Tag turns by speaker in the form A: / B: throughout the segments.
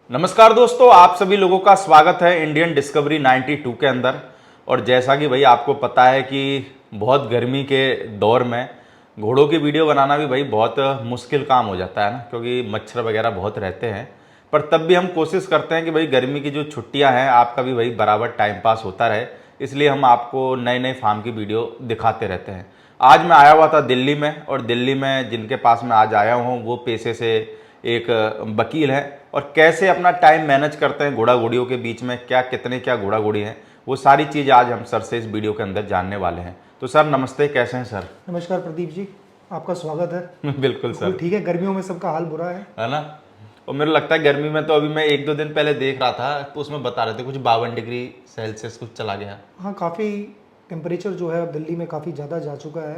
A: नमस्कार दोस्तों, आप सभी लोगों का स्वागत है इंडियन डिस्कवरी 92 के अंदर। और जैसा कि भाई आपको पता है कि बहुत गर्मी के दौर में घोड़ों की वीडियो बनाना भी भाई बहुत मुश्किल काम हो जाता है ना, क्योंकि मच्छर वगैरह बहुत रहते हैं। पर तब भी हम कोशिश करते हैं कि भाई गर्मी की जो छुट्टियां हैं आपका भी भाई बराबर टाइम पास होता रहे, इसलिए हम आपको नए नए फार्म की वीडियो दिखाते रहते हैं। आज मैं आया हुआ था दिल्ली में, और दिल्ली में जिनके पास मैं आज आया हूँ वो पेशे से एक वकील है, और कैसे अपना टाइम मैनेज करते हैं घोड़ा घोड़ियों के बीच में, क्या घोड़ा घोड़ी हैं, वो सारी चीज़ आज हम सर से इस वीडियो के अंदर जानने वाले हैं। तो सर नमस्ते, कैसे हैं सर?
B: नमस्कार प्रदीप जी, आपका स्वागत है।
A: बिल्कुल सर।
B: ठीक है, गर्मियों में सबका हाल बुरा है
A: ना। और मेरे लगता है गर्मी में तो अभी मैं एक दो दिन पहले देख रहा था तो उसमें बता रहे थे कुछ 52 डिग्री सेल्सियस कुछ चला गया।
B: हाँ, काफ़ी टेम्परेचर जो है अब दिल्ली में काफ़ी ज़्यादा जा चुका है।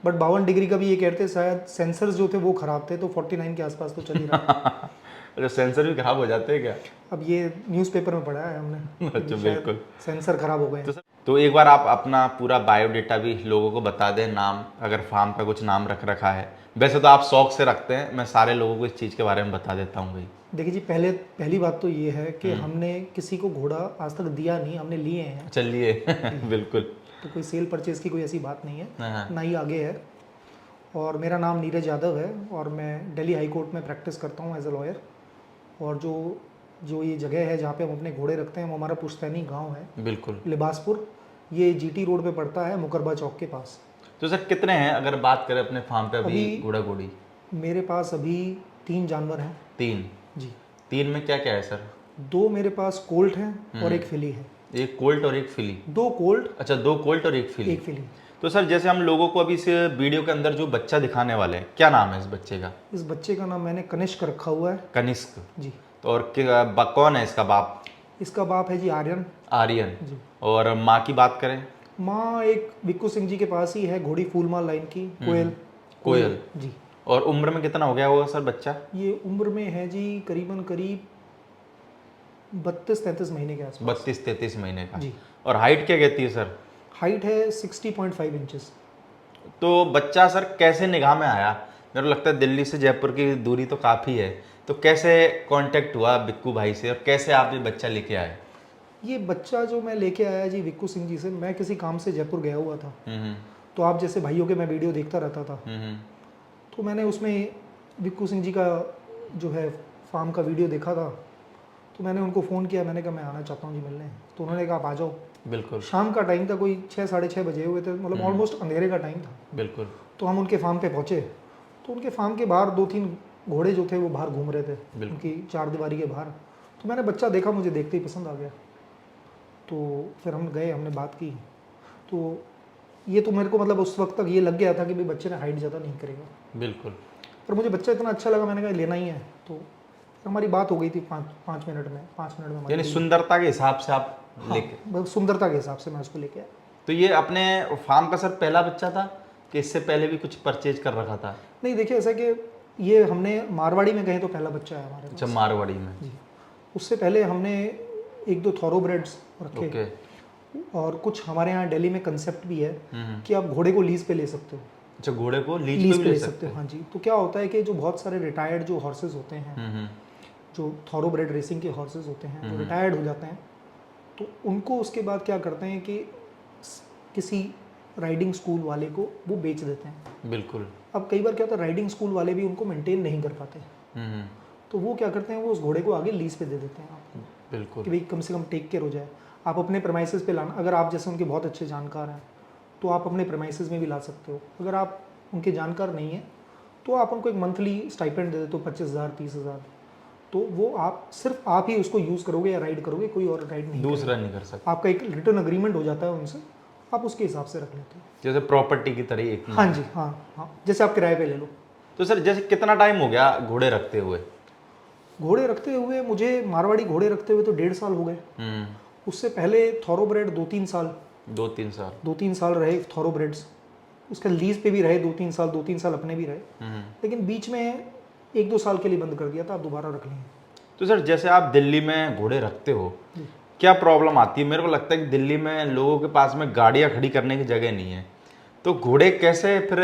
B: बट 52 डिग्री का भी ये कहते हैं शायद सेंसर्स जो थे वो ख़राब थे, तो 49 के आसपास तो चल ही रहा है।
A: अच्छा, सेंसर भी खराब हो जाते हैं क्या?
B: अब ये न्यूज़पेपर में पढ़ा है हमने।
A: अच्छा, बिल्कुल।
B: सेंसर खराब हो गए।
A: तो एक बार आप अपना पूरा बायोडेटा भी लोगों को बता दें, नाम अगर फार्म का कुछ नाम रख रखा है। वैसे तो आप शौक से रखते हैं, मैं सारे लोगों को इस चीज़ के बारे में बता देता हूँ भाई।
B: देखिए जी, पहली बात तो ये है कि हमने किसी को घोड़ा आज तक दिया नहीं, हमने लिए हैं।
A: चलिए। बिल्कुल।
B: तो कोई सेल परचेज की कोई ऐसी बात नहीं है,
A: हाँ।
B: ना ही आगे है। और मेरा नाम नीरज यादव है और मैं दिल्ली हाई कोर्ट में प्रैक्टिस करता हूँ एज अ लॉयर। और जो ये जगह है जहाँ पे हम अपने घोड़े रखते हैं वो हमारा पुश्तैनी गांव है।
A: बिल्कुल।
B: लिबासपुर, ये जीटी रोड पे पड़ता है, मुकरबा चौक के पास।
A: तो सर कितने हैं अगर बात करें अपने फार्म पे अभी घोड़ा घोड़ी?
B: मेरे पास अभी 3 जानवर हैं।
A: 3?
B: जी।
A: 3 में क्या क्या है सर?
B: 2 मेरे पास कोल्ट हैं और एक फिली है।
A: एक कोल्ट और एक फिली?
B: 2 कोल्ट।
A: अच्छा, 2 कोल्ट और एक फिली।
B: एक फिली।
A: तो सर जैसे हम लोगों को अभी इस वीडियो के अंदर जो बच्चा दिखाने वाले हैं, क्या नाम है इस बच्चे का?
B: इस बच्चे का नाम मैंने कनिष्क रखा हुआ है।
A: कनिष्क
B: जी।
A: तो और कौन है इसका बाप?
B: इसका बाप है जी आर्यन।
A: आर्यन
B: जी।
A: और माँ की बात करें?
B: माँ एक विक्कू सिंह जी के पास ही है, घोड़ी फूलमाल लाइन की, कोयल।
A: कोयल
B: जी।
A: और उम्र में कितना हो गया होगा सर बच्चा?
B: ये उम्र में है जी करीब 32-33 महीने के आसपास।
A: 32-33 महीने का
B: जी।
A: और हाइट क्या कहती है सर?
B: हाइट है 60.5 इंचेस।
A: तो बच्चा सर कैसे निगाह में आया? मेरे को लगता है दिल्ली से जयपुर की दूरी तो काफ़ी है, तो कैसे कांटेक्ट हुआ बिक्कू भाई से और कैसे आप ये बच्चा लेके आए?
B: ये बच्चा जो मैं लेके आया जी विक्कू सिंह जी से, मैं किसी काम से जयपुर गया हुआ था। तो आप जैसे भाइयों के मैं वीडियो देखता रहता था, तो मैंने उसमें विक्कू सिंह जी का जो है फार्म का वीडियो देखा था। तो मैंने उनको फ़ोन किया, मैंने कहा मैं आना चाहता हूँ जी मिलने। तो उन्होंने कहा आप आ जाओ।
A: बिल्कुल।
B: शाम का टाइम था, कोई 6-6:30 बजे हुए थे, मतलब ऑलमोस्ट अंधेरे का टाइम था।
A: बिल्कुल।
B: तो हम उनके फार्म पे पहुँचे, तो उनके फार्म के बाहर 2-3 घोड़े जो थे वो बाहर घूम रहे थे, उनकी 4 दीवारी के बाहर। तो मैंने बच्चा देखा, मुझे देखते ही पसंद आ गया। तो फिर हम गए, हमने बात की। तो ये तो मेरे को मतलब उस वक्त तक ये लग गया था कि भाई बच्चे ने हाइट ज़्यादा नहीं करेगा।
A: बिल्कुल।
B: पर मुझे बच्चा इतना अच्छा लगा, मैंने कहा लेना ही है। तो हमारी बात हो गई थी 5 मिनट में। 5 मिनट में हमारी
A: यानी सुंदरता के हिसाब से आप लेके?
B: हाँ, सुंदरता के हिसाब से मैं उसको लेके आया।
A: तो ये अपने फार्म का सर पहला बच्चा था कि इससे पहले भी कुछ परचेज कर रखा था?
B: नहीं, देखिए ऐसा कि ये हमने मारवाड़ी में कहीं तो पहला बच्चा है हमारे पास।
A: अच्छा, मारवाड़ी में।
B: जी। उससे पहले हमने 1-2 थॉरोब्रेड्स रखे।
A: ओके।
B: और कुछ हमारे यहाँ दिल्ली में कंसेप्ट भी है कि आप घोड़े को लीज पे ले सकते हो।
A: अच्छा, घोड़े को लीज पे
B: ले सकते हो। हाँ जी। तो क्या होता है कि जो बहुत सारे रिटायर्ड जो हॉर्सेज होते हैं, जो थॉरोब्रेड रेसिंग के हॉर्सेज होते हैं, जो रिटायर्ड हो जाते हैं, तो उनको उसके बाद क्या करते हैं कि किसी राइडिंग स्कूल वाले को वो बेच देते हैं।
A: बिल्कुल।
B: अब कई बार क्या होता है, राइडिंग स्कूल वाले भी उनको मेंटेन नहीं कर पाते, तो वो क्या करते हैं, वो उस घोड़े को आगे लीज पे दे देते हैं आपको।
A: बिल्कुल।
B: कि भाई कम से कम टेक केयर हो जाए, आप अपने प्रेमाइसेस पे लाना। अगर आप जैसे उनके बहुत अच्छे जानकार हैं तो आप अपने प्रेमाइसेस में भी ला सकते हो। अगर आप उनके जानकार नहीं हैं तो आप उनको एक मंथली स्टाइपेंड दे देते हो, 25,000-30,000। तो वो आप सिर्फ आप ही उसको यूज़ करोगे या राइड करोगे, कोई और राइड नहीं,
A: दूसरा नहीं कर सकता।
B: आपका एक रिटर्न अग्रीमेंट हो जाता है उनसे, आप उसके हिसाब से रख लेते हो,
A: जैसे प्रॉपर्टी की तरह एक।
B: हाँ जी। हाँ, जैसे आप किराए पे ले लो।
A: तो सर जैसे कितना टाइम हो गया घोड़े रखते हुए?
B: घोड़े रखते हुए मुझे मारवाड़ी घोड़े रखते हुए तो 1.5 साल हो गए। उससे पहले थॉरोब्रेड 2-3 साल।
A: 2-3
B: साल रहे थॉरोब्रेड्स। उसका लीज पे भी रहे 2-3 साल अपने भी रहे। लेकिन बीच में 1-2 साल के लिए बंद कर दिया था, अब दोबारा रख लिए।
A: तो सर जैसे आप दिल्ली में घोड़े रखते हो, क्या प्रॉब्लम आती है? मेरे को लगता है कि दिल्ली में लोगों के पास में गाड़ियाँ खड़ी करने की जगह नहीं है, तो घोड़े कैसे फिर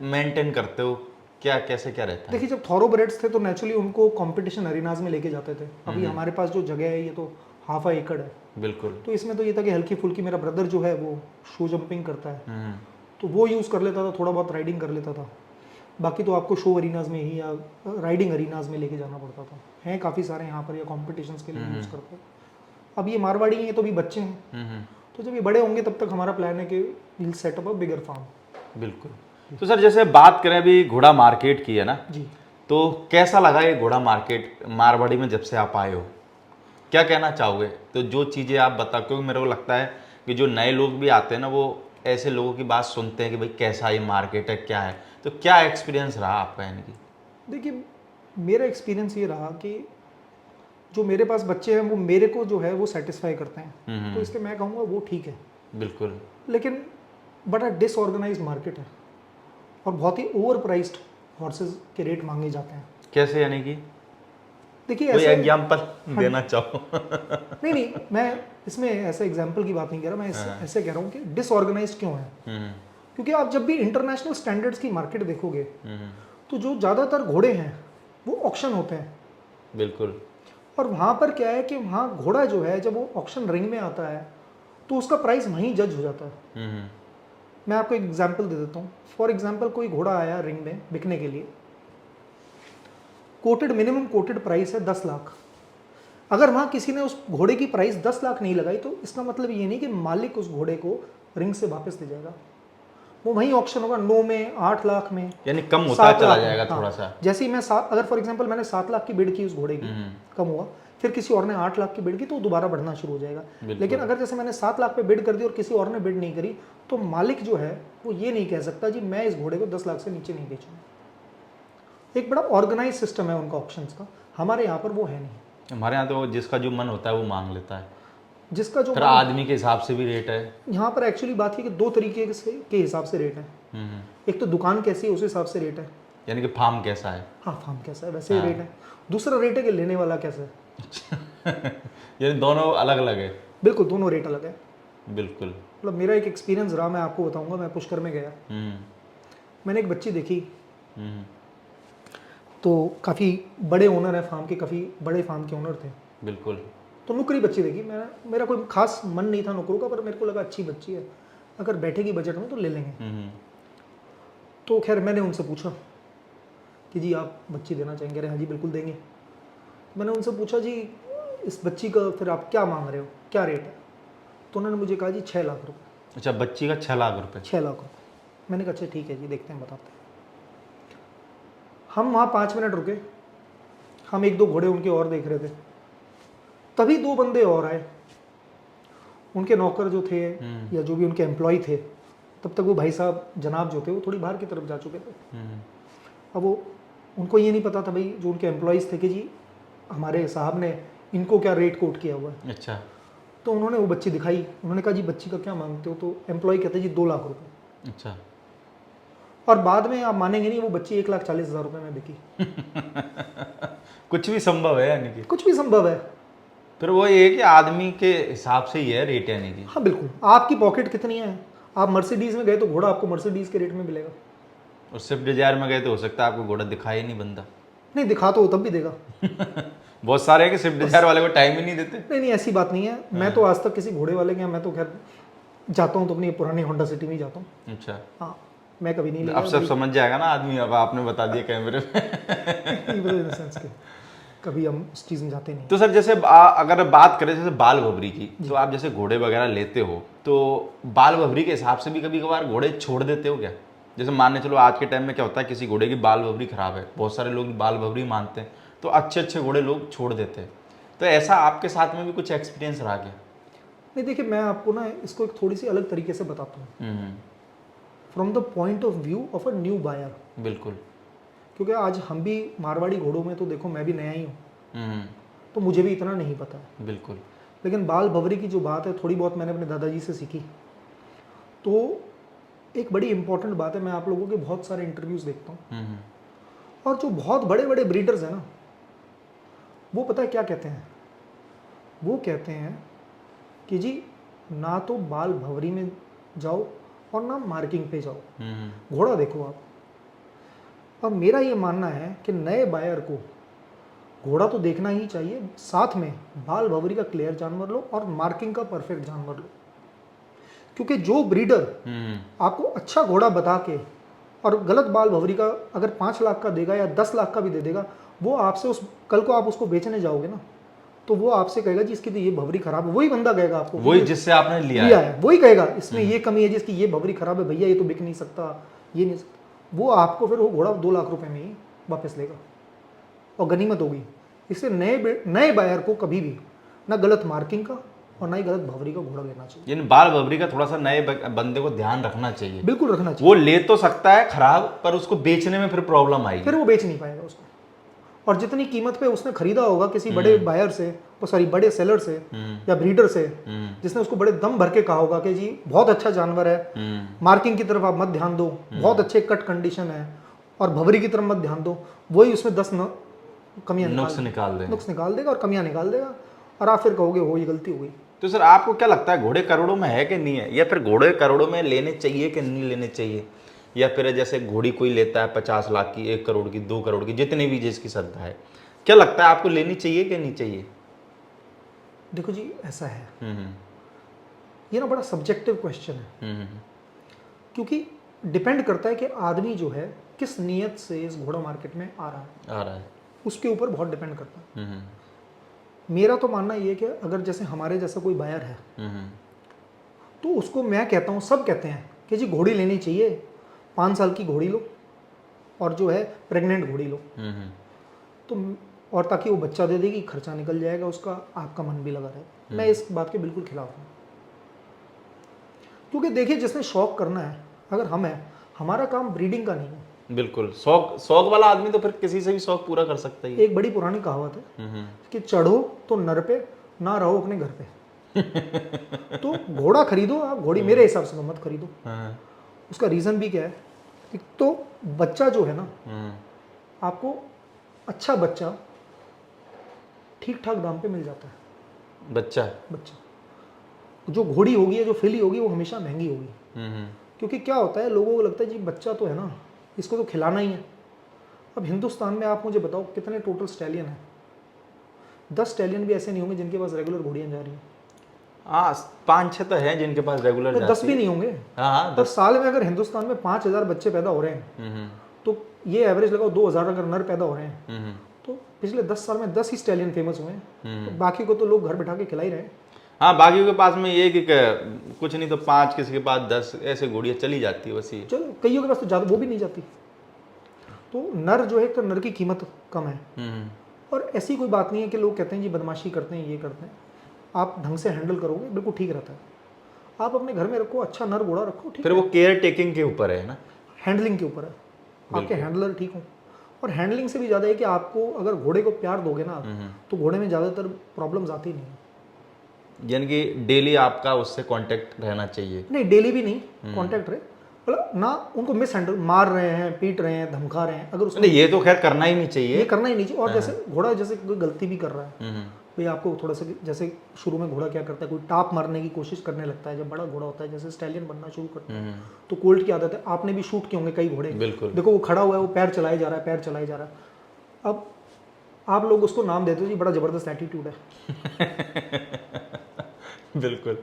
A: मेंटेन करते हो? क्या कैसे क्या रहता है?
B: देखिए जब थॉरोब्रेड्स थे तो नेचुरली उनको कंपटीशन अरीनाज में लेके जाते थे। अभी हमारे पास जो जगह है ये तो हाफ आ एकड़ है,
A: बिल्कुल।
B: तो इसमें तो ये था कि हल्की फुल्की, मेरा ब्रदर जो है वो शो जंपिंग करता है
A: हम्म।
B: तो वो यूज़ कर लेता था, थोड़ा बहुत राइडिंग कर लेता था। बाकी तो आपको शो अरीनाज में ही या राइडिंग अरीनाज में लेके जाना पड़ता था। हैं काफ़ी सारे यहाँ पर या कॉम्पिटिशन्स के लिए यूज़ करते हैं। अब ये मारवाड़ी हैं, ये तो भी बच्चे हैं,
A: हम्म।
B: तो जब ये बड़े होंगे तब तक हमारा प्लान है कि will set up a bigger farm.
A: बिल्कुल। तो सर जैसे बात करें अभी घोड़ा मार्केट की है ना,
B: जी।
A: तो कैसा लगा ये घोड़ा मार्केट मारवाड़ी में जब से आप आए हो? क्या कहना चाहोगे? तो जो चीज़ें आप बताओ, क्योंकि मेरे को लगता है कि जो नए लोग भी आते हैं ना वो ऐसे लोगों की बात सुनते हैं कि भाई कैसा ये मार्केट है, क्या है, तो क्या एक्सपीरियंस रहा आपका यानी कि?
B: देखिए मेरा एक्सपीरियंस ये रहा कि जो मेरे पास बच्चे हैं वो मेरे को जो है वो सेटिस्फाई करते हैं, तो इसलिए मैं कहूँगा वो ठीक है।
A: बिल्कुल।
B: लेकिन बड़ा डिसऑर्गेनाइज मार्केट है और बहुत ही ओवर प्राइस्ड हॉर्सेज के रेट मांगे जाते हैं।
A: कैसे यानी कि
B: देखिए
A: कोई
B: ऐसे
A: एग्जाम्पल देना चाहो?
B: नहीं नहीं, मैं इसमें ऐसे एग्जाम्पल की बात नहीं कर रहा, मैं ऐसे कह रहा हूँ कि डिसऑर्गेनाइज क्यों है। क्योंकि आप जब भी इंटरनेशनल स्टैंडर्ड्स की मार्केट देखोगे तो जो ज़्यादातर घोड़े हैं वो ऑक्शन होते हैं।
A: बिल्कुल।
B: और वहाँ पर क्या है कि वहाँ घोड़ा जो है जब वो ऑक्शन रिंग में आता है तो उसका प्राइस वहीं जज हो जाता है। मैं आपको एक एग्जांपल दे देता हूँ। फॉर एग्जांपल कोई घोड़ा आया रिंग में बिकने के लिए, कोटेड मिनिमम कोटेड प्राइस है 10 लाख। अगर वहाँ किसी ने उस घोड़े की प्राइस 10 लाख नहीं लगाई तो इसका मतलब ये नहीं कि मालिक उस घोड़े को रिंग से वापस ले जाएगा, वो वहीं ऑक्शन होगा 9 में, 8 लाख में,
A: यानी कम होता
B: 7
A: चला
B: लाख में।
A: जाएगा
B: हाँ,
A: थोड़ा सा।
B: जैसे ही मैं अगर फॉर एग्जांपल मैंने 7 लाख की बिड की उस घोड़े की, कम हुआ, फिर किसी और ने 8 लाख की बिड की तो दोबारा बढ़ना शुरू हो जाएगा। लेकिन अगर जैसे मैंने 7 लाख पे बिड कर दी और किसी और ने बिड नहीं करी तो मालिक जो है वो ये नहीं कह सकता जी मैं इस घोड़े को 10 लाख से नीचे नहीं बेचूंगा। एक बड़ा ऑर्गेनाइज सिस्टम है उनका ऑक्शंस का, हमारे यहाँ पर वो है नहीं।
A: हमारे यहाँ तो जिसका जो मन होता है वो मांग लेता है,
B: जिसका जो
A: फिर आदमी के हिसाब से भी रेट है।
B: यहाँ पर एक्चुअली बात है कि 2 तरीके के हिसाब से रेट है। एक तो दुकान कैसी है उस हिसाब से रेट है,
A: यानी कि फार्म कैसा है।
B: हाँ फार्म कैसा है वैसे ही रेट है। दूसरा रेट है कि लेने वाला कैसा है।
A: यानी दोनों अलग अलग है।
B: बिल्कुल दोनों रेट अलग है।
A: बिल्कुल।
B: मतलब मेरा एक एक्सपीरियंस रहा, मैं आपको बताऊंगा। मैं पुष्कर में गया, मैंने एक बच्ची देखी, तो काफ़ी बड़े ओनर है फार्म के, काफ़ी बड़े फार्म के ओनर थे।
A: बिल्कुल।
B: तो नुकरी बच्ची देखी, मेरा कोई खास मन नहीं था नुकरों का, पर मेरे को लगा अच्छी बच्ची है, अगर बैठेगी बजट में तो ले लेंगे। तो खैर मैंने उनसे पूछा कि जी आप बच्ची देना चाहेंगे? अरे हाँ जी बिल्कुल देंगे। मैंने उनसे पूछा जी इस बच्ची का फिर आप क्या मांग रहे हो, क्या रेट है? तो उन्होंने मुझे कहा जी 6 लाख रुपये।
A: अच्छा, बच्ची का 6 लाख रुपए?
B: 6 लाख रुपये। मैंने कहा अच्छा ठीक है जी, देखते हैं बताते हैं। हम वहाँ 5 मिनट रुके, हम 1-2 घोड़े उनके और देख रहे थे, तभी 2 बंदे और आए। उनके नौकर जो थे या जो भी उनके एम्प्लॉय थे, तब तक वो भाई साहब जनाब जो थे वो थोड़ी बाहर की तरफ जा चुके थे। अब वो उनको ये नहीं पता था भाई जो उनके एम्प्लॉयज़ थे कि जी हमारे साहब ने इनको क्या रेट कोट किया हुआ है।
A: अच्छा।
B: तो उन्होंने वो बच्ची दिखाई, उन्होंने कहा जी बच्ची का क्या मांगते हो? तो एम्प्लॉय कहते जी 2 लाख रुपये।
A: अच्छा।
B: और बाद में आप मानेंगे नहीं वो बच्ची 1,40,000 रुपये में बिकी।
A: कुछ भी संभव है यानी कि?
B: कुछ भी संभव है।
A: फिर वो ये है कि आदमी के हिसाब से ही है रेट यानी कि?
B: हाँ बिल्कुल, आपकी पॉकेट कितनी है। आप मर्सिडीज़ में गए तो घोड़ा आपको मर्सिडीज़ के रेट में मिलेगा,
A: और स्विफ्ट डिजायर में गए तो हो सकता है आपको घोड़ा दिखाई ही नहीं बंदा।
B: नहीं दिखा तो वो तब भी देगा।
A: बहुत सारे हैं कि स्विफ्ट डिजायर वाले को टाइम ही नहीं देते।
B: नहीं ऐसी बात नहीं है। मैं तो आज तक किसी घोड़े वाले के यहाँ, मैं तो खैर जाता हूँ तो अपनी पुरानी होंडा सिटी में ही जाता हूँ।
A: अच्छा।
B: हाँ मैं कभी नहीं
A: अब सब समझ जाएगा ना आदमी, अब आपने बता दिया कैमरे में।
B: सेंस के कभी हम उस चीज़ में जाते नहीं।
A: तो सर जैसे अगर बात करें जैसे बाल भबरी की, तो आप जैसे घोड़े वगैरह लेते हो तो बाल भबरी के हिसाब से भी कभी कभार घोड़े छोड़ देते हो क्या? जैसे मानने चलो आज के टाइम में क्या होता है, किसी घोड़े की बाल भबरी खराब है, बहुत सारे लोग बाल भबरी मानते हैं, तो अच्छे अच्छे घोड़े लोग छोड़ देते हैं। तो ऐसा आपके साथ में भी कुछ एक्सपीरियंस रहा क्या?
B: नहीं देखिए मैं आपको ना इसको एक थोड़ी सी अलग तरीके से बताता हूँ, from the point of view of a new buyer.
A: बिल्कुल।
B: क्योंकि आज हम भी मारवाड़ी घोड़ों में तो देखो मैं भी नया ही हूँ, तो मुझे भी इतना नहीं पता है।
A: बिल्कुल।
B: लेकिन बाल भवरी की जो बात है थोड़ी बहुत मैंने अपने दादाजी से सीखी। तो एक बड़ी इंपॉर्टेंट बात है, मैं आप लोगों के बहुत सारे इंटरव्यूज़ देखता हूँ, और जो बहुत बड़े बड़े ब्रीडर्स हैं ना, वो पता है क्या कहते हैं? वो कहते हैं कि जी ना तो बाल भवरी में जाओ और ना मार्किंग पे जाओ, घोड़ा देखो आप। और मेरा ये मानना है कि नए बायर को घोड़ा तो देखना ही चाहिए, साथ में बाल भंवरी का क्लियर जानवर लो और मार्किंग का परफेक्ट जानवर लो। क्योंकि जो ब्रीडर आपको अच्छा घोड़ा बता के और गलत बाल भंवरी का अगर 5 लाख का देगा या 10 लाख का भी दे देगा, वो आपसे उस कल को आप उसको बेचने जाओगे ना, तो वो आपसे कहेगा जी इसकी तो ये भंवरी खराब है। वही बंदा कहेगा आपको,
A: वही जिससे आपने लिया
B: है वही कहेगा इसमें ये कमी है जी, इसकी ये भंवरी खराब है भैया, ये तो बिक नहीं सकता, ये नहीं सकता। वो आपको फिर वो घोड़ा 2 लाख रुपए में ही वापस लेगा और गनीमत होगी। इससे नए बायर को कभी भी ना गलत मार्किंग का और ना ही गलत भंवरी का घोड़ा लेना चाहिए।
A: यानी बाल भंवरी का थोड़ा सा नए बंदे को ध्यान रखना चाहिए।
B: बिल्कुल रखना चाहिए।
A: वो ले तो सकता है खराब, पर उसको बेचने में फिर प्रॉब्लम आएगी,
B: फिर वो बेच नहीं पाएगा उसको। और जितनी कीमत पे उसने खरीदा होगा किसी बड़े बायर से, सॉरी बड़े सेलर से या ब्रीडर से, जिसने उसको बड़े दम भर के कहा होगा कि जी बहुत अच्छा जानवर है, मार्किंग की तरफ आप मत ध्यान दो, बहुत अच्छे कट कंडीशन है, और भंवरी की तरफ मत ध्यान दो, वही उसमें 10 कमियां
A: नुक्स निकाल
B: देगा और कमियां निकाल देगा, और आप फिर कहोगे हो ये गलती हो गई।
A: तो सर आपको क्या लगता है घोड़े करोड़ों में है कि नहीं है, या फिर घोड़े करोड़ों में लेने चाहिए कि नहीं लेने चाहिए, या फिर जैसे घोड़ी कोई लेता है 50 लाख की, 1 करोड़ की, 2 करोड़ की, जितनी भी जिसकी श्रद्धा है, क्या लगता है आपको लेनी चाहिए कि नहीं चाहिए?
B: देखो जी ऐसा है, ये ना बड़ा सब्जेक्टिव क्वेश्चन है, क्योंकि डिपेंड करता है कि आदमी जो है किस नीयत से इस घोड़ा मार्केट में आ रहा है, उसके ऊपर बहुत डिपेंड करता है। मेरा तो मानना ये है कि अगर जैसे हमारे जैसा कोई बायर है, तो उसको मैं कहता हूँ, सब कहते हैं कि जी घोड़ी लेनी चाहिए, 5 साल की घोड़ी लो और जो है प्रेग्नेंट घोड़ी लो, तो और ताकि वो बच्चा दे देगी, खर्चा निकल जाएगा उसका, आपका मन भी लगा रहेगा। मैं इस बात के बिल्कुल खिलाफ हूँ, क्योंकि देखिए जिसने शौक करना है, अगर हम है, हमारा काम ब्रीडिंग का नहीं है।
A: बिल्कुल, शौक वाला आदमी तो फिर किसी से भी शौक पूरा कर सकता है।
B: एक बड़ी पुरानी कहावत है कि चढ़ो तो नर पे, ना रहो अपने घर पे। तो घोड़ा खरीदो आप, घोड़ी मेरे हिसाब से तो मत खरीदो। उसका रीज़न भी क्या है, एक तो बच्चा जो है ना, आपको अच्छा बच्चा ठीक ठाक दाम पे मिल जाता है। बच्चा जो घोड़ी होगी या जो फिली होगी वो हमेशा महंगी होगी, क्योंकि क्या होता है, लोगों को लगता है जी बच्चा तो है ना, इसको तो खिलाना ही है। अब हिंदुस्तान में आप मुझे बताओ कितने टोटल स्टैलियन हैं? 10 स्टैलियन भी ऐसे नहीं होंगे जिनके पास रेगुलर घोड़ियाँ जा रही हैं।
A: हाँ 5-6 तो हैं जिनके पास रेगुलर जाती है।
B: 10 भी नहीं होंगे।
A: हाँ,
B: तो साल में अगर हिंदुस्तान में 5000 बच्चे पैदा हो रहे हैं, तो ये एवरेज लगाओ 2000 अगर नर पैदा हो रहे हैं, तो पिछले 10 साल में 10 ही स्टैलियन फेमस हुए हैं, तो बाकी को तो लोग घर बैठा के खिला ही रहे हैं।
A: हाँ, बाकी के पास में ये कि कुछ नहीं तो 5, किसी के पास 10 ऐसे घोड़ियाँ चली जाती है बस। ये
B: चलो कईयों के पास तो ज़्यादा वो भी नहीं जाती। तो नर जो है, तो नर की कीमत कम है, और ऐसी कोई बात नहीं है कि लोग कहते हैं जी बदमाशी करते हैं, ये करते हैं। आप ढंग से हैंडल करोगे बिल्कुल ठीक रहता है। आप अपने घर में रखो, अच्छा नर घोड़ा रखो, ठीक
A: फिर वो केयर टेकिंग के ऊपर है ना,
B: हैंडलिंग के ऊपर है, आपके हैंडलर ठीक हो। और हैंडलिंग से भी ज़्यादा है कि आपको अगर घोड़े को प्यार दोगे ना, तो घोड़े में ज़्यादातर प्रॉब्लम्स आती नहीं है।
A: यानी कि डेली आपका उससे कांटेक्ट रहना चाहिए।
B: नहीं, डेली भी नहीं कांटेक्ट रहे, मतलब ना उनको मिस हैंडल, मार रहे हैं, पीट रहे हैं, धमका रहे हैं, अगर उसको
A: नहीं, ये तो खैर करना ही नहीं चाहिए,
B: ये करना ही नहीं चाहिए। और जैसे घोड़ा जैसे कोई गलती भी कर रहा है, भाई आपको थोड़ा सा, जैसे शुरू में घोड़ा क्या करता है, कोई टाप मारने की कोशिश करने लगता है। जब बड़ा घोड़ा होता है, जैसे स्टैलियन बनना शुरू करता है, तो कोल्ट की आदत है, आपने भी शूट किए होंगे कई घोड़े,
A: बिल्कुल।
B: देखो वो खड़ा हुआ है, वो पैर चलाए जा रहा है, पैर चलाए जा रहा है। अब आप लोग उसको नाम देते हो जी बड़ा जबरदस्त एटीट्यूड है
A: बिल्कुल,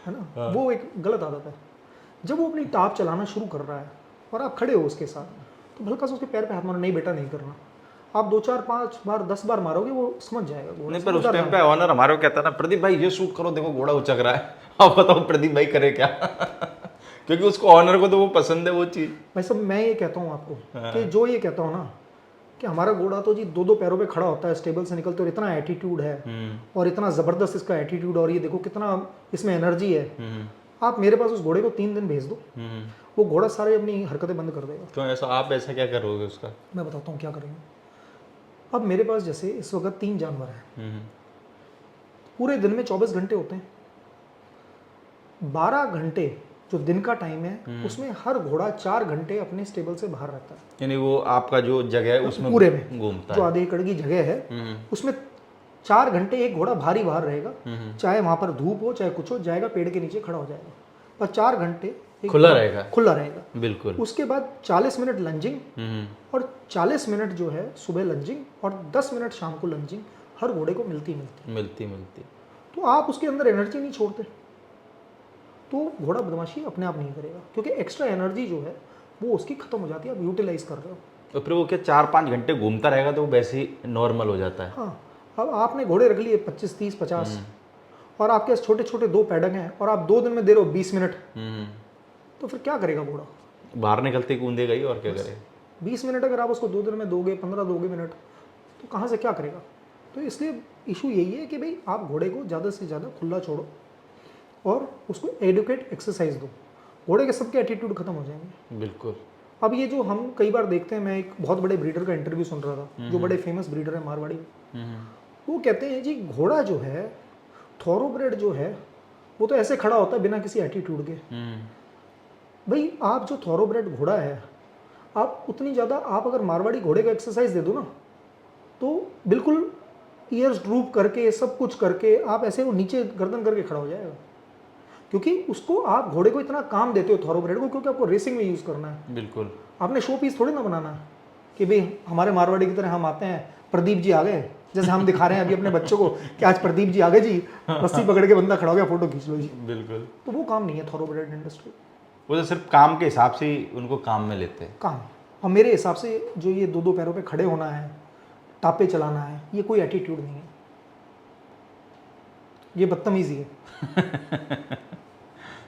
B: है ना। वो एक गलत आदत है। जब वो अपनी टाप चलाना शुरू कर रहा है और आप खड़े हो उसके साथ, तो हल्का सा उसके पैर पे हाथ मारो, नहीं बेटा नहीं करना। आप 2, 4, 5 बार 10 बार मारोगे, वो समझ जाएगा घोड़ा।
A: नहीं, पर उस टाइम पे ऑनर हमारे को कहता ना, प्रदीप भाई ये शूट करो, देखो घोड़ा उचक रहा है। आप बताओ प्रदीप भाई करे क्या क्योंकि उसको ऑनर को तो वो पसंद है वो चीज़।
B: भाई सब मैं ये कहता हूँ आपको कि जो ये कहता हूँ ना कि हमारा घोड़ा तो जी 2-2 पैरों पे खड़ा होता है, स्टेबल से निकलते, और इतना एटीट्यूड है और इतना ज़बरदस्त इसका एटीट्यूड, और ये देखो कितना इसमें एनर्जी है। आप मेरे पास उस घोड़े को 3 दिन भेज दो, वो घोड़ा सारे अपनी हरकतें बंद कर देगा।
A: तो ऐसा आप ऐसा क्या करोगे उसका?
B: मैं बताता हूँ क्या करेंगे। अब मेरे पास जैसे इस वक्त 3 जानवर हैं, पूरे दिन में 24 घंटे होते हैं, 12 घंटे जो दिन का टाइम है, उसमें हर घोड़ा 4 घंटे अपने स्टेबल से बाहर रहता है।
A: यानी वो आपका जो जगह है उसमें
B: पूरे में
A: घूमता
B: जो
A: है,
B: आधे एकड़ की जगह है, उसमें 4 घंटे एक घोड़ा भारी बाहर रहेगा, चाहे वहां पर धूप हो चाहे कुछ हो, जाएगा पेड़ के नीचे खड़ा हो जाएगा, पर 4 घंटे
A: खुला रहेगा।
B: खुला रहेगा।
A: बिल्कुल।
B: उसके बाद 40 मिनट लंजिंग और 40 मिनट जो है सुबह लंजिंग और 10 मिनट शाम को लंजिंग हर घोड़े को मिलती तो आप उसके अंदर एनर्जी नहीं छोड़ते तो घोड़ा बदमाशी अपने आप नहीं करेगा, क्योंकि एक्स्ट्रा एनर्जी जो है वो उसकी खत्म हो जाती है, आप यूटिलाइज कर रहे हो।
A: तो फिर वो क्या 4-5 घंटे घूमता रहेगा तो वो वैसे ही नॉर्मल हो जाता है।
B: हाँ, अब आपने घोड़े रख लिए 25, 30, 50 और आपके पास छोटे छोटे 2 पैडक हैं और आप 2 दिन में दे रहे हो 20 मिनट, तो फिर क्या करेगा घोड़ा?
A: बाहर निकलते कूदेगा ही, और क्या करे।
B: 20 मिनट अगर आप उसको 2 दिन में दोगे, 15 दोगे मिनट, तो कहाँ से क्या करेगा? तो इसलिए इशू यही है कि भाई आप घोड़े को ज़्यादा से ज़्यादा खुला छोड़ो और उसको एडुकेट एक्सरसाइज दो, घोड़े के सबके एटीट्यूड खत्म हो जाएंगे।
A: बिल्कुल।
B: अब ये जो हम कई बार देखते हैं, मैं एक बहुत बड़े ब्रीडर का इंटरव्यू सुन रहा था, जो बड़े फेमस ब्रीडर है मारवाड़ी, वो कहते हैं जी घोड़ा जो है, थॉरोब्रेड जो है, वो तो ऐसे खड़ा होता है बिना किसी एटीट्यूड के। भाई आप जो थॉरोब्रेड घोड़ा है, आप उतनी ज़्यादा, आप अगर मारवाड़ी घोड़े का एक्सरसाइज दे दो ना, तो बिल्कुल ईयर्स ड्रूप करके सब कुछ करके आप ऐसे वो नीचे गर्दन करके खड़ा हो जाएगा, क्योंकि उसको आप घोड़े को इतना काम देते हो थॉरोब्रेड को, क्योंकि आपको रेसिंग में यूज़ करना है।
A: बिल्कुल।
B: आपने शो पीस थोड़ी ना बनाना है कि भाई हमारे मारवाड़ी की तरह हम आते हैं, प्रदीप जी आ गए, जैसे हम दिखा रहे हैं अभी अपने बच्चों को कि आज प्रदीप जी आ गए जी, रस्सी पकड़ के बंदा खड़ा हो गया, फोटो खींच लो जी।
A: बिल्कुल।
B: तो वो काम नहीं है थॉरोब्रेड इंडस्ट्री।
A: वो तो सिर्फ काम के हिसाब से ही उनको काम में लेते हैं।
B: काम, और मेरे हिसाब से जो ये 2-2 पैरों पे खड़े होना है, टापे चलाना है, ये कोई एटीट्यूड नहीं है, ये बदतमीजी है।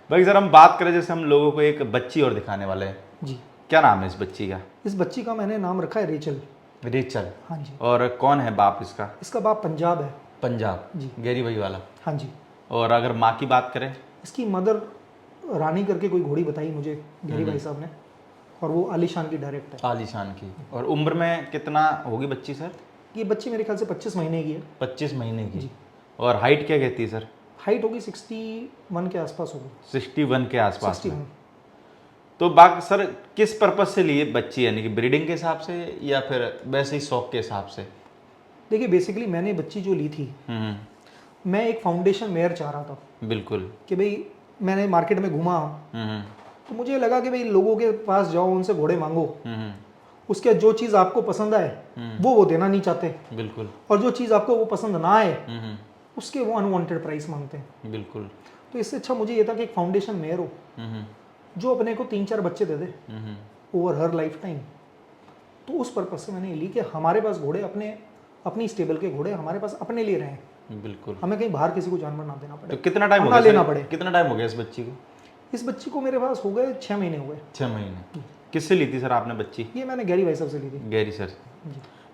A: भाई सर हम बात करें, जैसे हम लोगों को एक बच्ची और दिखाने वाले हैं
B: जी।
A: क्या नाम है इस बच्ची का?
B: इस बच्ची का मैंने नाम रखा है रेचल।
A: रेचल।
B: हाँ जी।
A: और कौन है बाप इसका?
B: इसका बाप पंजाब है।
A: पंजाब
B: जी।
A: गैरी भाई वाला।
B: हाँ जी।
A: और अगर माँ की बात करें?
B: इसकी मदर रानी करके कोई घोड़ी बताई मुझे गैरी भाई साहब ने, और वो आलीशान की डायरेक्ट है।
A: आलीशान की। और उम्र में कितना होगी बच्ची सर?
B: ये बच्ची मेरे ख्याल से 25 महीने की है।
A: 25 महीने की
B: जी।
A: और हाइट क्या कहती है सर?
B: हाइट होगी 61 के आसपास होगी।
A: 61 के आसपास
B: 61।
A: में। तो बात सर किस पर्पज से लिए बच्ची, यानी कि ब्रीडिंग के हिसाब से या फिर वैसे ही शौक के हिसाब से?
B: देखिए बेसिकली मैंने बच्ची जो ली थी, मैं एक फाउंडेशन मेयर चाह रहा था। बिल्कुल। कि भाई मैंने मार्केट में घूमा, तो मुझे लगा कि भाई लोगों के पास जाओ, उनसे घोड़े मांगो, उसके जो चीज़ आपको पसंद आए वो देना नहीं चाहते। बिल्कुल। और जो चीज़ आपको वो पसंद ना आए उसके वो अनवांटेड प्राइस मांगते हैं। बिल्कुल। तो इससे अच्छा मुझे ये था कि एक फाउंडेशन मेयर हो जो अपने को 3-4 बच्चे दे दे ओवर हर लाइफ टाइम। तो उस पर्पज से मैंने ली कि हमारे पास घोड़े अपनी स्टेबल के घोड़े हमारे पास अपने लिए रहें। बिल्कुल। हमें कहीं बाहर किसी को जानवर ना देना पड़े।
A: तो कितना टाइम हो गया लेना पड़े? कितना टाइम हो गया इस बच्ची को?
B: इस बच्ची को मेरे पास हो गए 6 महीने हो गए।
A: 6 महीने। किससे ली थी सर आपने बच्ची?
B: ये मैंने गैरी भाई साहब से ली थी।
A: Gary sir.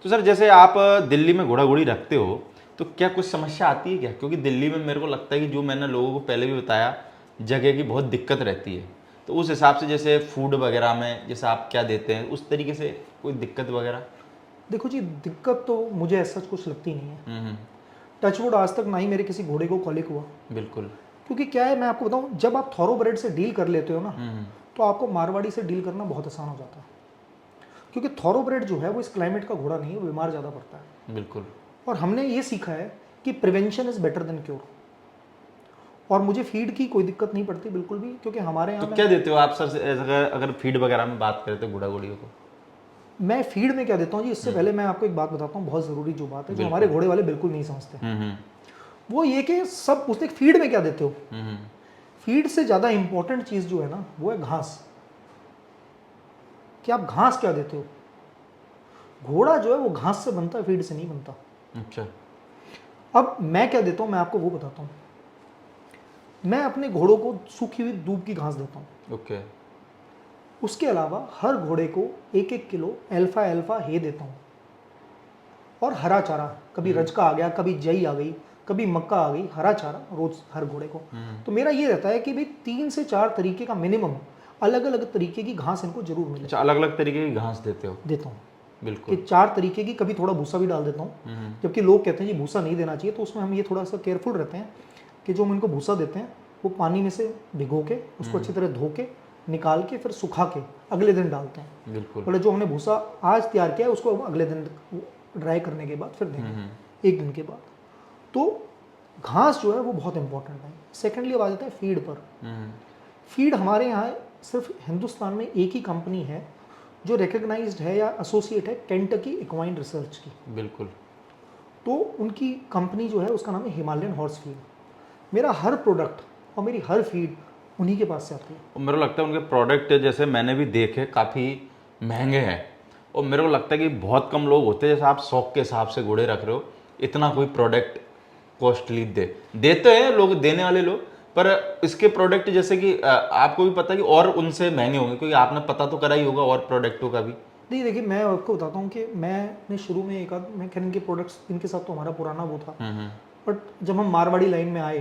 A: तो सर जैसे आप दिल्ली में घोड़ा घोड़ी रखते हो तो क्या कुछ समस्या आती है क्या? क्योंकि दिल्ली में मेरे को लगता है कि जो मैंने लोगों को पहले भी बताया, जगह की बहुत दिक्कत रहती है। तो उस हिसाब से जैसे फूड वगैरह में जैसे आप क्या देते हैं, उस तरीके से कोई दिक्कत वगैरह?
B: देखो जी, दिक्कत तो मुझे ऐसा कुछ लगती नहीं है। टचवुड आज तक ना ही मेरे किसी घोड़े को कॉलिक हुआ। बिल्कुल। क्योंकि क्या है, मैं आपको बताऊं, जब आप थॉरोब्रेड से डील कर लेते हो ना, तो आपको मारवाड़ी से डील करना बहुत आसान हो जाता है, क्योंकि थॉरोब्रेड जो है वो इस क्लाइमेट का घोड़ा नहीं है, वो बीमार ज़्यादा पड़ता है। बिल्कुल। और हमने ये सीखा है कि prevention is better than cure. और मुझे फीड की कोई दिक्कत नहीं पड़ती बिल्कुल भी, क्योंकि हमारे यहाँ
A: तो क्या देते हो आप सर? अगर फीड वगैरह में बात करें तो घोड़ा घोड़ियों को
B: मैं फीड में क्या देता हूँ जी, इससे पहले मैं आपको एक बात बताता हूँ, बहुत ज़रूरी जो बात है, जो हमारे घोड़े वाले बिल्कुल नहीं समझते, वो ये कि सब पूछते फीड में क्या देते हो। फीड से ज़्यादा इंपॉर्टेंट चीज़ जो है ना, वो है घास, कि आप घास क्या देते हो। घोड़ा जो है वो घास से बनता है, फीड से नहीं बनता। अच्छा। अब मैं क्या देता हूँ, मैं आपको वो बताता हूँ। मैं अपने घोड़ों को सूखी हुई दूब की घास देता हूँ। ओके। उसके अलावा हर घोड़े को 1-1 किलो अल्फा हे देता हूँ, और हरा चारा, कभी रजका आ गया, कभी जई आ गई, कभी मक्का आ गई, हरा चारा रोज हर घोड़े को। तो मेरा ये रहता है कि भाई 3 से 4 तरीके का मिनिमम अलग अलग तरीके की घास इनको जरूर मिले।
A: अच्छा, अलग अलग तरीके की घास देते हो?
B: देता हूँ।
A: बिल्कुल।
B: कि 4 तरीके की, कभी थोड़ा भूसा भी डाल देता हूँ, जबकि लोग कहते हैं जी भूसा नहीं देना चाहिए, तो उसमें हम ये थोड़ा सा केयरफुल रहते हैं कि जो हम इनको भूसा देते हैं वो पानी में से भिगो के उसको अच्छी तरह धो के निकाल के फिर सुखा के अगले दिन डालते हैं। बिल्कुल। बोले जो हमने भूसा आज तैयार किया है उसको अगले दिन ड्राई करने के बाद फिर देंगे 1 दिन के बाद। तो घास जो है वो बहुत इंपॉर्टेंट है। सेकेंडली अब आ जाता है फीड पर। फीड हमारे यहाँ सिर्फ हिंदुस्तान में एक ही कंपनी है जो रिकग्नाइज्ड है या एसोसिएट है केंटकी इक्वाइन रिसर्च की।
A: बिल्कुल।
B: तो उनकी कंपनी जो है उसका नाम है हिमालयन हॉर्स फीड। मेरा हर प्रोडक्ट और मेरी हर फीड उन्हीं के पास से आती है।
A: और मेरे को लगता है उनके प्रोडक्ट जैसे मैंने भी देखे काफ़ी महंगे हैं, और मेरे को लगता है कि बहुत कम लोग होते हैं जैसे आप शौक के हिसाब से घोड़े रख रहे हो, इतना कोई प्रोडक्ट कॉस्टली देते हैं लोग, देने वाले लोग, पर इसके प्रोडक्ट जैसे कि आपको भी पता है कि और उनसे महंगे होंगे, क्योंकि आपने पता तो करा ही होगा और प्रोडक्टों का भी।
B: नहीं देखिए, मैं आपको बताता हूँ कि मैंने शुरू में एक आध मैं खैर इनके प्रोडक्ट्स, इनके साथ तो हमारा पुराना वो था, बट जब हम मारवाड़ी लाइन में आए,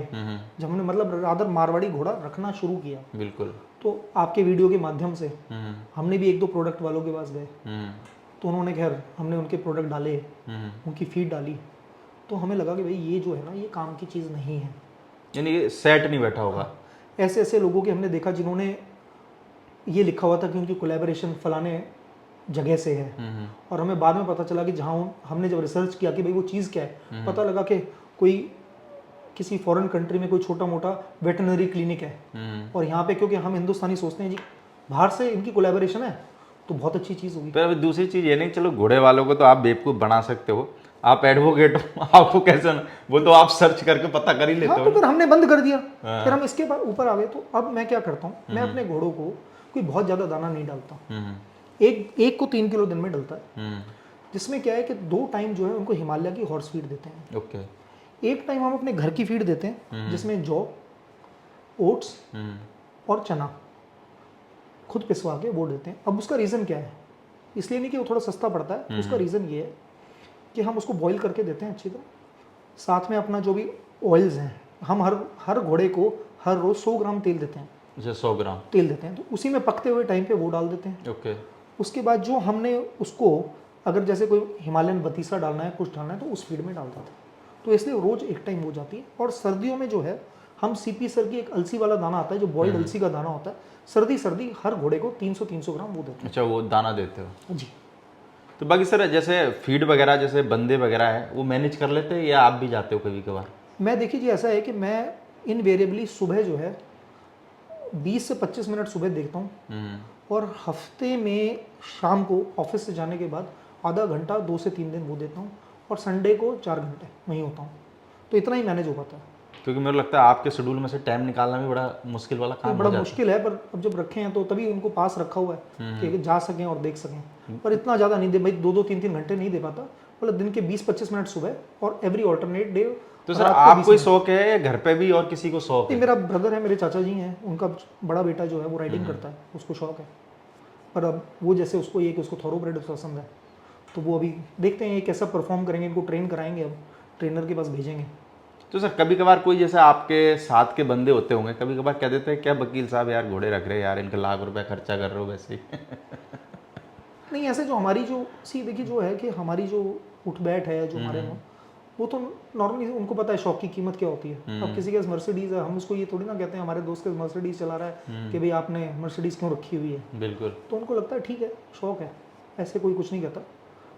B: जब हमने मतलब रादर मारवाड़ी घोड़ा रखना शुरू किया,
A: बिल्कुल,
B: तो आपके वीडियो के माध्यम से हमने भी एक दो प्रोडक्ट वालों के पास गए, तो उन्होंने खैर हमने उनके प्रोडक्ट डाले, उनकी फीड डाली, तो हमें लगा कि भाई ये जो है ना ये काम की चीज़ नहीं है,
A: यानी ये सेट नहीं बैठा होगा।
B: ऐसे ऐसे लोगों के हमने देखा जिन्होंने ये लिखा हुआ था कि उनकी कोलैबोरेशन फलाने जगह से है, और हमें बाद में पता चला कि जहाँ हमने जब रिसर्च किया कि भाई वो चीज़ क्या है, पता लगा कि कोई किसी फॉरेन कंट्री में कोई छोटा मोटा वेटनरी क्लिनिक है, और यहाँ पे क्योंकि हम हिंदुस्तानी सोचते हैं जी बाहर से इनकी कोलैबोरेशन है तो बहुत अच्छी चीज़ होगी।
A: पर दूसरी चीज़ ये नहीं, चलो घोड़े वालों को तो आप बेवकूफ़ बना सकते हो, आप एडवोकेट हो, आपको कैसे ना, वो तो आप सर्च करके पता कर ही लेते
B: हाँ,
A: हो।
B: तो फिर हमने बंद कर दिया, फिर हम इसके ऊपर आ गए। तो अब मैं क्या करता हूँ, मैं अपने घोड़ों को कोई बहुत ज़्यादा दाना नहीं डालता, एक को 3 किलो दिन में डलता है, जिसमें क्या है कि 2 टाइम जो है उनको हिमालय की हॉर्स फीड देते हैं।
A: ओके।
B: एक टाइम हम अपने घर की फीड देते हैं, जिसमें जौ, ओट्स और चना खुद पिसवा के वो देते हैं। अब उसका रीज़न क्या है, इसलिए नहीं कि वो थोड़ा सस्ता पड़ता है, उसका रीज़न ये है कि हम उसको बॉईल करके देते हैं अच्छी तरह, साथ में अपना जो भी ऑयल्स हैं, हम हर घोड़े को हर रोज़ 100 ग्राम तेल देते हैं,
A: जैसे 100 ग्राम
B: तेल देते हैं, तो उसी में पकते हुए टाइम पे वो डाल देते हैं।
A: ओके।
B: उसके बाद जो हमने उसको अगर जैसे कोई हिमालयन बतीसा डालना है, कुछ डालना है, तो उस फीड में डाल देते हैं, तो इसलिए रोज़ एक टाइम हो जाती है। और सर्दियों में जो है हम सीपी सर की एक अलसी वाला दाना आता है, जो बॉइल्ड अलसी का दाना होता है, सर्दी हर घोड़े को 300 ग्राम वो देते
A: अच्छा, वो दाना देते हो
B: हैं जी।
A: तो बाकी सर जैसे फीड वगैरह जैसे बंदे वगैरह है वो मैनेज कर लेते हैं या आप भी जाते हो कभी कभार?
B: मैं देखिए जी, ऐसा है कि मैं इनवेरिएबली सुबह जो है 20 से 25 मिनट सुबह देखता हूँ, और हफ्ते में शाम को ऑफिस से जाने के बाद आधा घंटा 2 से 3 दिन वो देता हूँ, और संडे को 4 घंटे वहीं होता हूँ, तो इतना ही मैनेज हो पाता है।
A: क्योंकि मेरे को लगता है आपके शेड्यूल में से टाइम निकालना भी बड़ा मुश्किल वाला काम
B: बड़ा
A: हो जाता
B: मुश्किल है, पर अब जब रखे हैं तो तभी उनको पास रखा हुआ है कि जा सकें और देख सकें, पर इतना ज़्यादा नहीं दे भाई, 2-2 3-3 घंटे नहीं दे पाता, मतलब दिन के 20-25 मिनट सुबह और एवरी ऑल्टरनेट डे।
A: तो सर आप कोई शौक है या घर पे भी और किसी को शौक है?
B: मेरा ब्रदर है, मेरे चाचा जी हैं, उनका बड़ा बेटा जो है वो राइडिंग करता है, उसको शौक है, पर अब वो जैसे उसको ये कि उसको थॉरोब्रेड पसंद है, तो वो अभी देखते हैं ये कैसा परफॉर्म करेंगे, इनको ट्रेन कराएंगे, अब ट्रेनर के पास भेजेंगे।
A: तो सर कभी कभार कोई जैसे आपके साथ के बंदे होते होंगे, कभी कभार कह देते हैं क्या वकील साहब यार घोड़े रख रहे हैं यार, इनके लाख रुपए खर्चा कर रहे हो वैसे ही?
B: नहीं, ऐसे जो हमारी जो देखिए जो है कि हमारी जो उठ बैठ है जो हमारे में, वो तो नॉर्मली उनको पता है शौक की कीमत क्या होती है। अब किसी के पास मर्सिडीज है, हम उसको ये थोड़ी ना कहते हैं हमारे दोस्त के मर्सिडीज चला रहा है कि भाई आपने मर्सिडीज क्यों रखी हुई है,
A: बिल्कुल।
B: तो उनको लगता है ठीक है शौक है, ऐसे कोई कुछ नहीं कहता।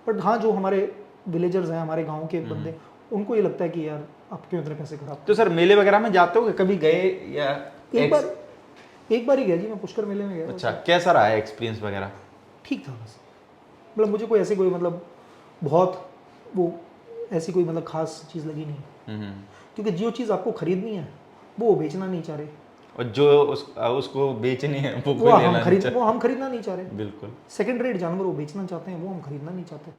B: बट हाँ, जो हमारे विलेजर्स हैं, हमारे गाँव के बंदे, उनको ये लगता है कि यार आप क्यों इतने पैसे खराब।
A: तो सर मेले वगैरह में जाते हो, कभी गए या?
B: एक बार ही गया जी, मैं पुष्कर मेले में गया।
A: अच्छा, कैसा रहा है एक्सपीरियंस वगैरह?
B: ठीक था बस, मतलब मुझे कोई ऐसी कोई मतलब बहुत वो ऐसी कोई मतलब खास चीज़ लगी नहीं, क्योंकि जो चीज़ आपको खरीदनी है वो बेचना नहीं चाह रहे,
A: और जो उसको बेचनी है वो कोई लेना नहीं चाहता।
B: वो हम खरीदना नहीं चाह रहे।
A: बिल्कुल।
B: सेकंड रेट जानवर वो बेचना चाहते हैं, वो हम खरीदना नहीं चाहते।